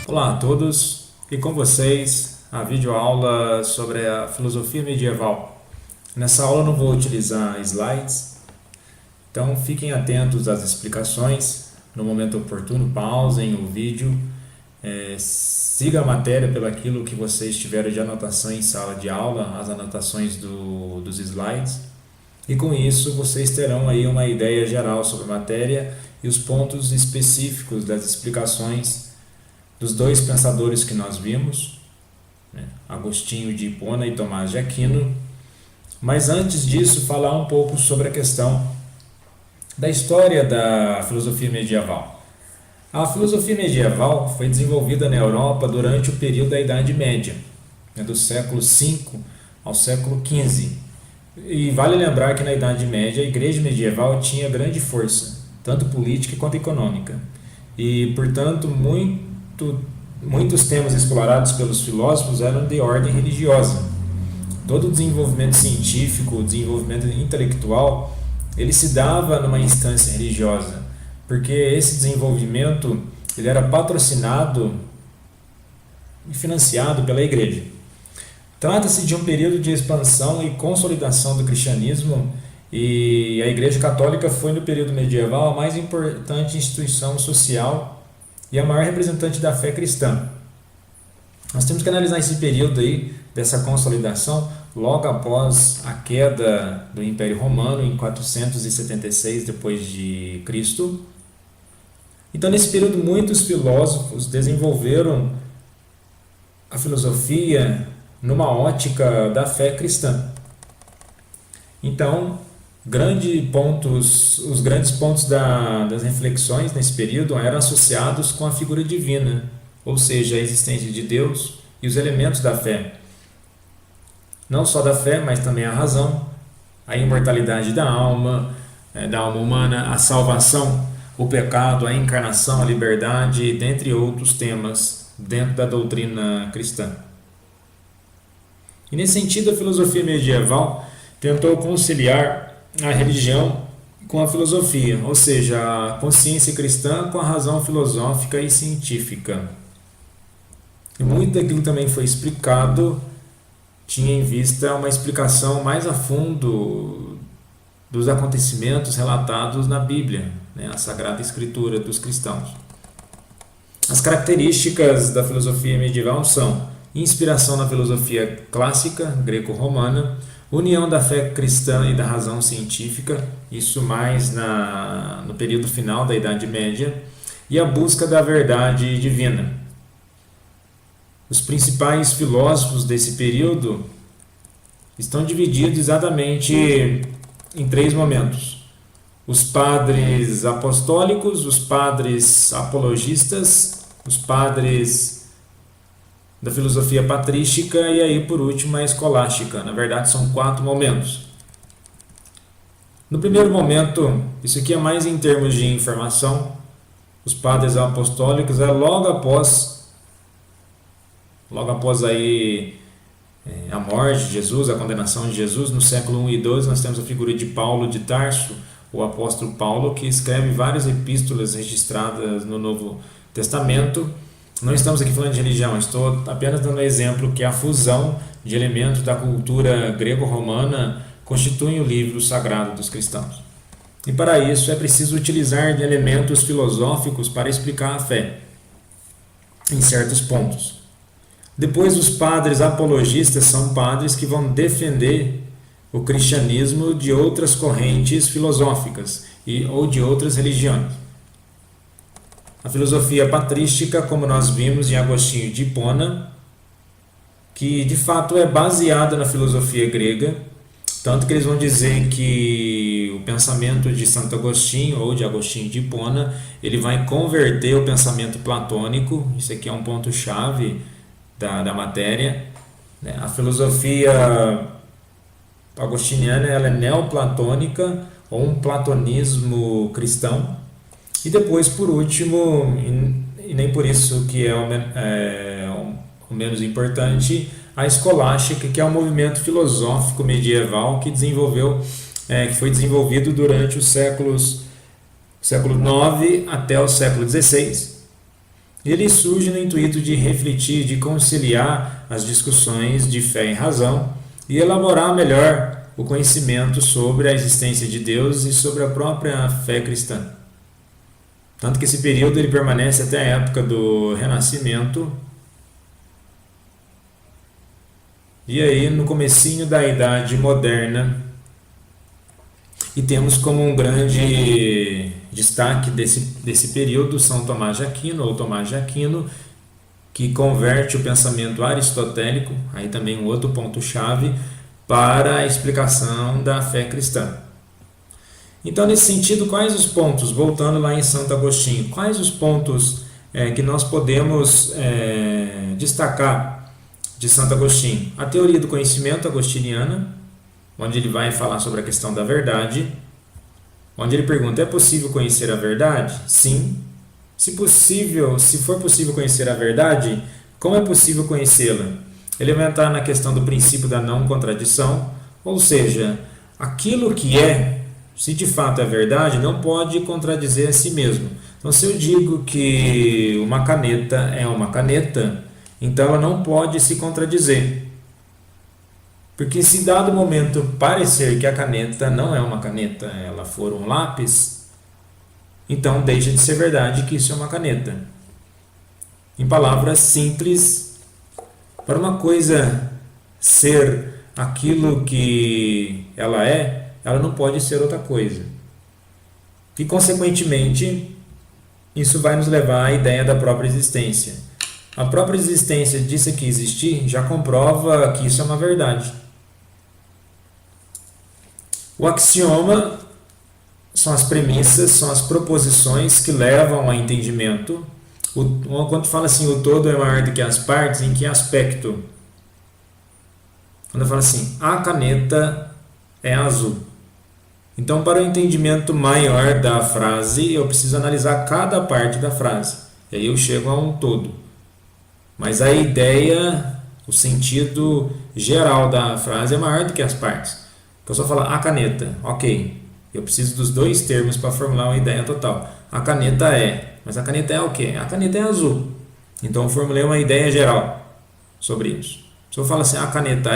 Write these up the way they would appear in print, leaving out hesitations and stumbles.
Olá a todos, e com vocês a videoaula sobre a filosofia medieval. Nessa aula eu não vou utilizar slides, então fiquem atentos às explicações. No momento oportuno, pausem o vídeo, siga a matéria pelo aquilo que vocês tiveram de anotação em sala de aula, as anotações dos slides, e com isso vocês terão aí uma ideia geral sobre a matéria e os pontos específicos das explicações dos dois pensadores que nós vimos, Agostinho de Hipona e Tomás de Aquino. Mas antes disso, falar um pouco sobre a questão da história da filosofia medieval. A filosofia medieval foi desenvolvida na Europa durante o período da Idade Média, do século V ao século XV. E vale lembrar que na Idade Média a Igreja medieval tinha grande força, tanto política quanto econômica. E, portanto, muitos temas explorados pelos filósofos eram de ordem religiosa. Todo o desenvolvimento científico, o desenvolvimento intelectual, ele se dava numa instância religiosa, porque esse desenvolvimento ele era patrocinado e financiado pela Igreja. Trata-se de um período de expansão e consolidação do cristianismo, e a Igreja Católica foi no período medieval a mais importante instituição social e a maior representante da fé cristã. Nós temos que analisar esse período aí dessa consolidação logo após a queda do Império Romano em 476 depois de Cristo. Então, nesse período, muitos filósofos desenvolveram a filosofia numa ótica da fé cristã. Então, os grandes pontos das reflexões nesse período eram associados com a figura divina, ou seja, a existência de Deus e os elementos da fé. Não só da fé, mas também a razão, a imortalidade da alma humana, a salvação, o pecado, a encarnação, a liberdade, dentre outros temas dentro da doutrina cristã. E nesse sentido, a filosofia medieval tentou conciliar a religião com a filosofia, ou seja, a consciência cristã com a razão filosófica e científica. E muito daquilo também foi explicado tinha em vista uma explicação mais a fundo dos acontecimentos relatados na Bíblia, a Sagrada Escritura dos cristãos. As características da filosofia medieval são inspiração na filosofia clássica greco-romana, união da fé cristã e da razão científica, isso mais no período final da Idade Média, e a busca da verdade divina. Os principais filósofos desse período estão divididos exatamente em três momentos: os padres apostólicos, os padres apologistas, os padres da filosofia patrística e aí por último a escolástica. Na verdade são 4 momentos. No primeiro momento, isso aqui é mais em termos de informação, os padres apostólicos é logo após aí a morte de Jesus, a condenação de Jesus. No século I e II nós temos a figura de Paulo de Tarso, o apóstolo Paulo, que escreve várias epístolas registradas no Novo Testamento. Não estamos aqui falando de religião, estou apenas dando um exemplo que a fusão de elementos da cultura grego-romana constitui o livro sagrado dos cristãos. E para isso é preciso utilizar de elementos filosóficos para explicar a fé em certos pontos. Depois, os padres apologistas são padres que vão defender o cristianismo de outras correntes filosóficas ou de outras religiões. A filosofia patrística, como nós vimos em Agostinho de Hipona, que de fato é baseada na filosofia grega, tanto que eles vão dizer que o pensamento de Santo Agostinho ou de Agostinho de Hipona, ele vai converter o pensamento platônico. Isso aqui é um ponto-chave da matéria. A filosofia agostiniana ela é neoplatônica ou um platonismo cristão. E depois, por último, e nem por isso que é o menos importante, a escolástica, que é um movimento filosófico medieval que foi desenvolvido durante os século IX até o século XVI. Ele surge no intuito de refletir, de conciliar as discussões de fé e razão e elaborar melhor o conhecimento sobre a existência de Deus e sobre a própria fé cristã. Tanto que esse período ele permanece até a época do Renascimento. E aí, no comecinho da Idade Moderna, e temos como um grande destaque desse período São Tomás de Aquino, ou Tomás de Aquino, que converte o pensamento aristotélico, aí também um outro ponto-chave, para a explicação da fé cristã. Então, nesse sentido, quais os pontos, voltando lá em Santo Agostinho, quais os pontos que nós podemos destacar de Santo Agostinho? A teoria do conhecimento agostiniana, onde ele vai falar sobre a questão da verdade, onde ele pergunta: é possível conhecer a verdade? Sim. Se for possível conhecer a verdade, como é possível conhecê-la? Ele vai entrar na questão do princípio da não contradição, ou seja, aquilo que se de fato é verdade, não pode contradizer a si mesmo. Então, se eu digo que uma caneta é uma caneta, então ela não pode se contradizer. Porque se dado momento parecer que a caneta não é uma caneta, ela for um lápis, então deixa de ser verdade que isso é uma caneta. Em palavras simples, para uma coisa ser aquilo que ela não pode ser outra coisa. E, consequentemente, isso vai nos levar à ideia da própria existência. A própria existência disso aqui existir já comprova que isso é uma verdade. O axioma são as premissas, são as proposições que levam ao entendimento. Quando fala assim, o todo é maior do que as partes, em que aspecto? Quando fala assim, a caneta é azul. Então, para o entendimento maior da frase, eu preciso analisar cada parte da frase. E aí eu chego a um todo. Mas a ideia, o sentido geral da frase é maior do que as partes. Eu só falo a caneta, ok. Eu preciso dos dois termos para formular uma ideia total. A caneta mas a caneta é o quê? A caneta é azul. Então eu formulei uma ideia geral sobre isso. Se eu falo assim, a caneta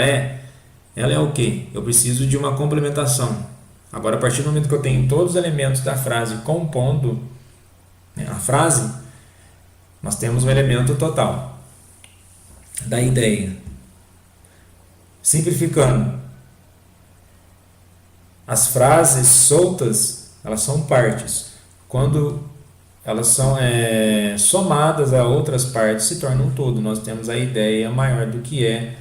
ela é o quê? Eu preciso de uma complementação. Agora, a partir do momento que eu tenho todos os elementos da frase compondo a frase, nós temos um elemento total da ideia. Simplificando, as frases soltas, elas são partes. Quando elas são somadas a outras partes, se tornam um todo. Nós temos a ideia maior do que é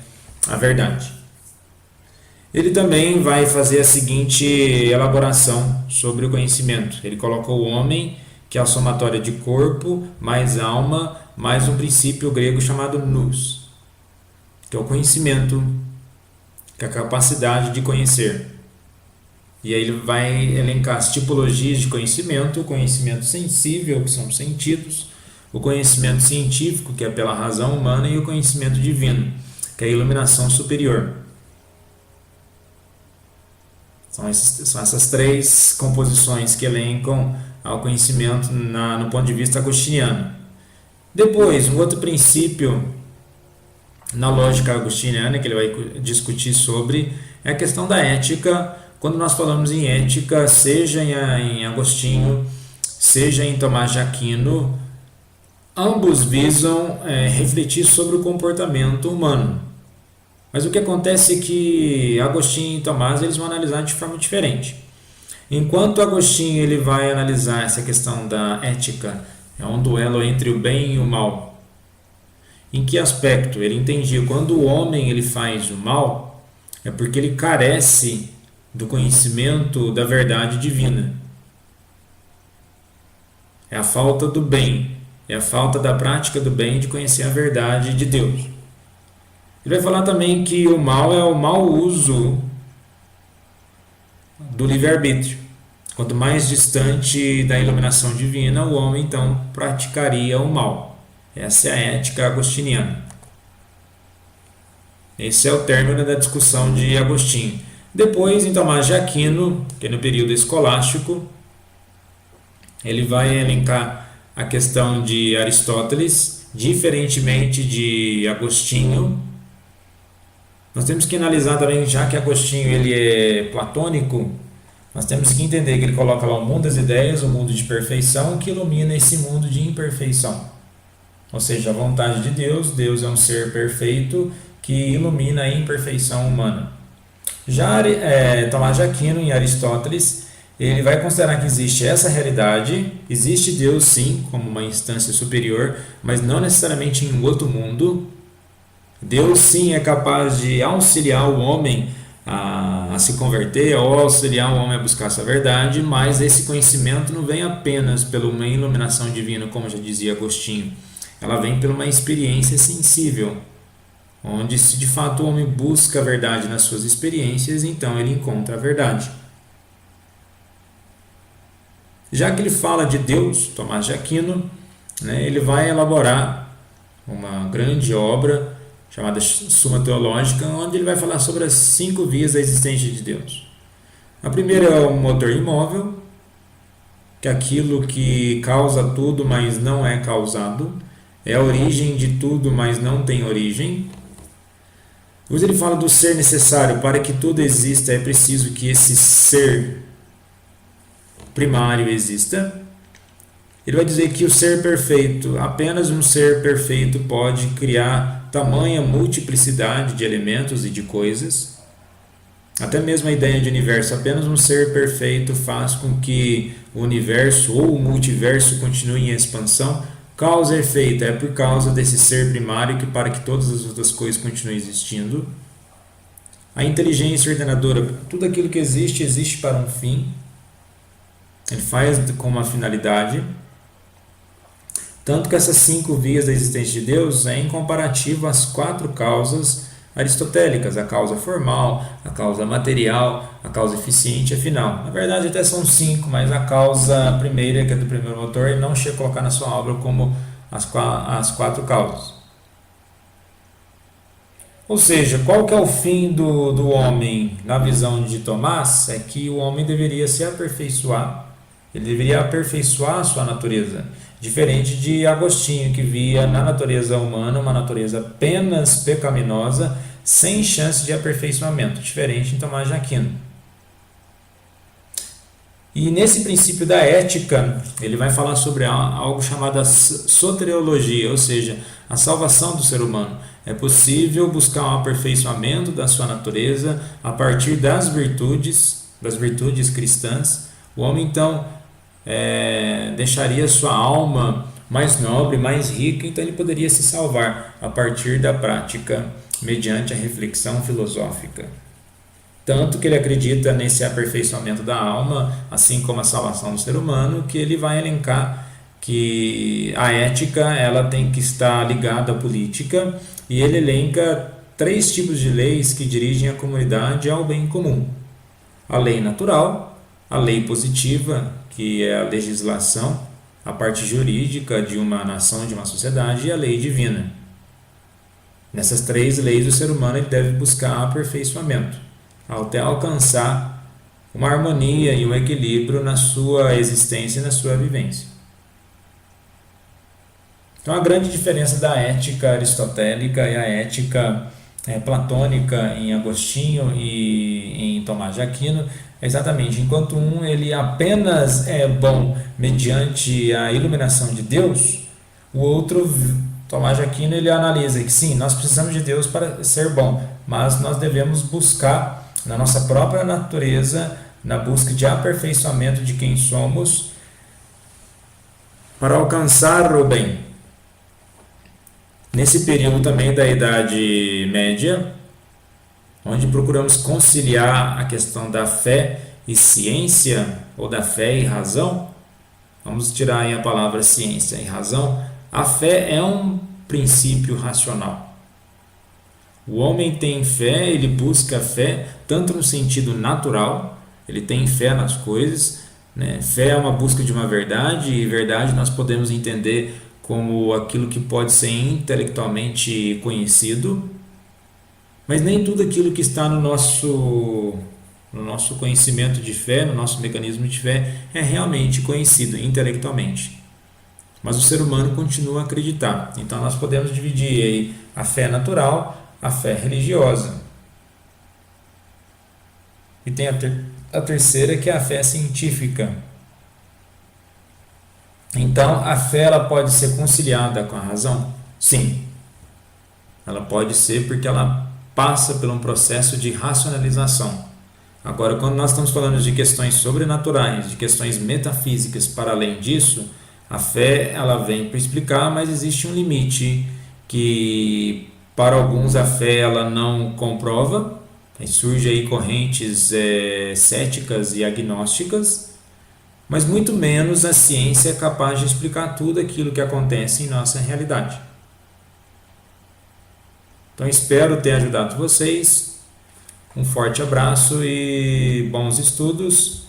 a verdade. Ele também vai fazer a seguinte elaboração sobre o conhecimento. Ele coloca o homem, que é a somatória de corpo, mais alma, mais um princípio grego chamado nous, que é o conhecimento, que é a capacidade de conhecer. E aí ele vai elencar as tipologias de conhecimento: o conhecimento sensível, que são os sentidos, o conhecimento científico, que é pela razão humana, e o conhecimento divino, que é a iluminação superior. São essas três composições que elencam ao conhecimento no ponto de vista agostiniano. Depois, um outro princípio na lógica agostiniana que ele vai discutir sobre é a questão da ética. Quando nós falamos em ética, seja em Agostinho, seja em Tomás de Aquino, ambos visam refletir sobre o comportamento humano. Mas o que acontece é que Agostinho e Tomás eles vão analisar de forma diferente. Enquanto Agostinho ele vai analisar essa questão da ética, é um duelo entre o bem e o mal. Em que aspecto? Ele entendia quando o homem ele faz o mal, é porque ele carece do conhecimento da verdade divina. É a falta do bem, é a falta da prática do bem de conhecer a verdade de Deus. Ele vai falar também que o mal é o mau uso do livre-arbítrio. Quanto mais distante da iluminação divina, o homem então praticaria o mal. Essa é a ética agostiniana. Esse é o término da discussão de Agostinho. Depois, em Tomás de Aquino, que é no período escolástico, ele vai elencar a questão de Aristóteles, diferentemente de Agostinho. Nós temos que analisar também, já que Agostinho ele é platônico, nós temos que entender que ele coloca lá o mundo das ideias, o mundo de perfeição, que ilumina esse mundo de imperfeição. Ou seja, a vontade de Deus, Deus é um ser perfeito que ilumina a imperfeição humana. Já Tomás de Aquino, em Aristóteles, ele vai considerar que existe essa realidade, existe Deus sim, como uma instância superior, mas não necessariamente em outro mundo. Deus sim é capaz de auxiliar o homem a se converter ou auxiliar o homem a buscar essa verdade, mas esse conhecimento não vem apenas pela uma iluminação divina, como já dizia Agostinho. Ela vem por uma experiência sensível, onde se de fato o homem busca a verdade nas suas experiências, então ele encontra a verdade. Já que ele fala de Deus, Tomás de Aquino, ele vai elaborar uma grande obra chamada Suma Teológica, onde ele vai falar sobre as 5 vias da existência de Deus. A primeira é o motor imóvel, que é aquilo que causa tudo, mas não é causado. É a origem de tudo, mas não tem origem. Depois ele fala do ser necessário. Para que tudo exista, é preciso que esse ser primário exista. Ele vai dizer que o ser perfeito, apenas um ser perfeito pode criar tamanha multiplicidade de elementos e de coisas. Até mesmo a ideia de universo, apenas um ser perfeito faz com que o universo ou o multiverso continue em expansão. Causa e efeito, é por causa desse ser primário que para que todas as outras coisas continuem existindo. A inteligência ordenadora, tudo aquilo que existe, existe para um fim. Ele faz com uma finalidade. Tanto que essas 5 vias da existência de Deus é em comparativo às 4 causas aristotélicas, a causa formal, a causa material, a causa eficiente e a final. Na verdade até são 5, mas a causa primeira, que é do primeiro motor, ele não chega a colocar na sua obra como as 4 causas. Ou seja, qual que é o fim do homem na visão de Tomás? É que o homem deveria se aperfeiçoar, ele deveria aperfeiçoar a sua natureza. Diferente de Agostinho, que via na natureza humana uma natureza apenas pecaminosa, sem chance de aperfeiçoamento, diferente de Tomás de Aquino. E nesse princípio da ética, ele vai falar sobre algo chamado soteriologia, ou seja, a salvação do ser humano. É possível buscar um aperfeiçoamento da sua natureza a partir das virtudes cristãs. O homem, então, deixaria sua alma mais nobre, mais rica, então ele poderia se salvar a partir da prática, mediante a reflexão filosófica. Tanto que ele acredita nesse aperfeiçoamento da alma, assim como a salvação do ser humano, que ele vai elencar que a ética ela tem que estar ligada à política, e ele elenca 3 tipos de leis que dirigem a comunidade ao bem comum: a lei natural, a lei positiva, que é a legislação, a parte jurídica de uma nação, de uma sociedade, e a lei divina. Nessas 3 leis, o ser humano ele deve buscar aperfeiçoamento, até alcançar uma harmonia e um equilíbrio na sua existência e na sua vivência. Então, a grande diferença da ética aristotélica e a ética platônica em Agostinho e em Tomás de Aquino é exatamente, enquanto um ele apenas é bom mediante a iluminação de Deus, o outro, Tomás de Aquino, ele analisa que sim, nós precisamos de Deus para ser bom, mas nós devemos buscar na nossa própria natureza, na busca de aperfeiçoamento de quem somos, para alcançar o bem. Nesse período também da Idade Média, onde procuramos conciliar a questão da fé e ciência, ou da fé e razão, vamos tirar aí a palavra ciência e razão. A fé é um princípio racional. O homem tem fé, ele busca fé, tanto no sentido natural, ele tem fé nas coisas, né? Fé é uma busca de uma verdade, e verdade nós podemos entender como aquilo que pode ser intelectualmente conhecido, mas nem tudo aquilo que está no nosso conhecimento de fé, no nosso mecanismo de fé, é realmente conhecido intelectualmente. mas o ser humano continua a acreditar. Então nós podemos dividir aí a fé natural, a fé religiosa. E tem a terceira, que é a fé científica. Então a fé ela pode ser conciliada com a razão? Sim, ela pode ser, porque ela passa por um processo de racionalização. Agora, quando nós estamos falando de questões sobrenaturais, de questões metafísicas para além disso, a fé ela vem para explicar, mas existe um limite que para alguns a fé ela não comprova. Aí surge aí correntes céticas e agnósticas, mas muito menos a ciência é capaz de explicar tudo aquilo que acontece em nossa realidade. Então espero ter ajudado vocês. Um forte abraço e bons estudos.